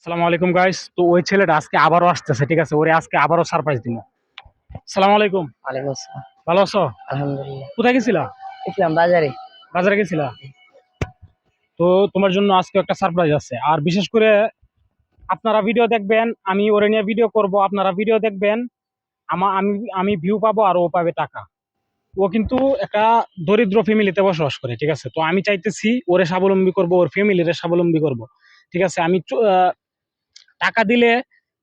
সালামু আলাইকুম গাইস। তো ওই ছেলেটা আজকে আবারও আসতেছে, ঠিক আছে? ওরে আজকে আবারও সারপ্রাইজ দিব। সালামু আলাইকুম। ওয়ালাইকুম আসসালাম। ভালো আছো? আলহামদুলিল্লাহ। কোথায় গেছিলা? ইসলাম বাজারে। বাজারে গেছিলা? তো তোমার জন্য আজকে একটা সারপ্রাইজ আছে। আর বিশেষ করে আপনারা ভিডিও দেখবেন, আমি ওরে নিয়ে ভিডিও করব, আপনারা ভিডিও দেখবেন, আমি আমি ভিউ পাবো আর ও পাবে টাকা। ও কিন্তু একটা দরিদ্র ফ্যামিলিতে বসবাস করে, ঠিক আছে? তো আমি চাইতেছি ওরে স্বাবলম্বী করব, ওর ফ্যামিলিরে স্বাবলম্বী করব, ঠিক আছে? আমি টাকা দিলে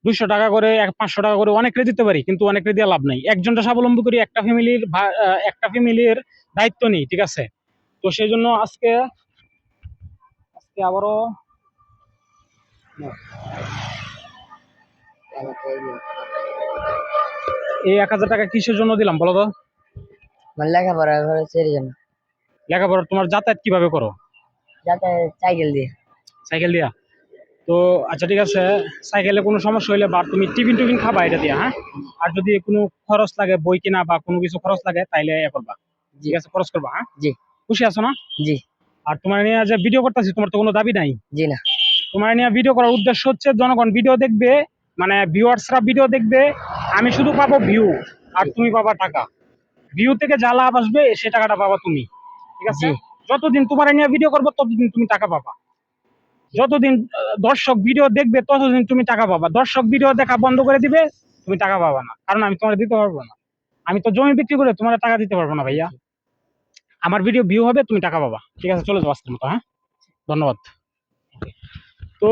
200 টাকা করে 500 টাকা করে অনেকরে দিতে পারি, কিন্তু অনেকরে দিয়ে লাভ নাই। একজনটা স্বাবলম্বী করি, একটা ফ্যামিলির দায়িত্ব নিই, ঠিক আছে? তো সেই জন্য আজকে আজকে আবারও এই 1000 টাকা কিসের জন্য দিলাম বলো তো? আমার লেখাপড়া খরচের জন্য। লেখাপড়া তোমার যাতায়াত কিভাবে করো? যাতে সাইকেল দিয়ে। সাইকেল দিয়া? তো আচ্ছা, ঠিক আছে। সাইকেলে কোনো সমস্যা হইলে বা তুমি টিফিন টিফিন খাবা এটা দিয়া, হ্যাঁ? আর যদি কোনো খরচ লাগে, বই কিনা বা কোনো কিছু খরচ লাগে, তাইলে এ করবা, জি ঠিক আছে? খরচ করবা, হ্যাঁ? জি খুশি আছো না? জি আর তোমার নিয়ে যে ভিডিও করতেছি, তোমার তো কোনো দাবি নাই। জি না। তোমার নিয়ে ভিডিও করার উদ্দেশ্য হচ্ছে জনগণ ভিডিও দেখবে, মানে ভিউয়ার্সরা ভিডিও দেখবে, আমি শুধু পাবো ভিউ আর তুমি পাবা টাকা। ভিউ থেকে যা লাভ আসবে সে টাকাটা পাবা তুমি, ঠিক আছে? জি যতদিন তোমার নিয়ে ভিডিও করবো ততদিন তুমি টাকা পাবা। যতদিন দর্শক ভিডিও দেখবে ততদিন তুমি টাকা পাবা। দর্শক ভিডিও দেখা বন্ধ করে দিবে, তুমি টাকা পাবা না, কারণ আমি তোমার দিতে পারবো না। আমি তো জমি বিক্রি করে তোমার টাকা দিতে পারবো না ভাইয়া। আমার ভিডিও ভিউ হবে, তুমি টাকা পাবা, ঠিক আছে? চলে যাও আজকের মতো, হ্যাঁ? ধন্যবাদ। তো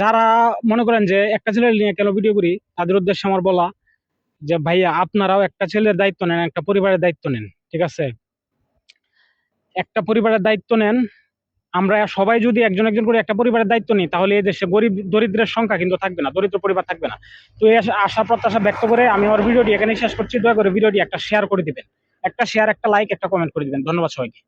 যারা মনে করেন যে একটা ছেলের নিয়ে কেন ভিডিও করি, তাদের উদ্দেশ্যে আমার বলা যে ভাইয়া আপনারাও একটা ছেলের দায়িত্ব নেন, একটা পরিবারের দায়িত্ব নেন, ঠিক আছে? একটা পরিবারের দায়িত্ব নেন। আমরা সবাই যদি একজন একজন করে একটা পরিবারের দায়িত্ব নিই, তাহলে এই দেশে গরিব দরিদ্রের সংখ্যা কিন্তু থাকবে না, দরিদ্র পরিবার থাকবে না। তো এই আশা প্রত্যাশা ব্যক্ত করে আমি আমার ভিডিওটি এখানেই শেষ করছি। দয়া করে ভিডিওটি একটা শেয়ার করে দিবেন, একটা শেয়ার, একটা লাইক, একটা কমেন্ট করে দিবেন। ধন্যবাদ সবাইকে।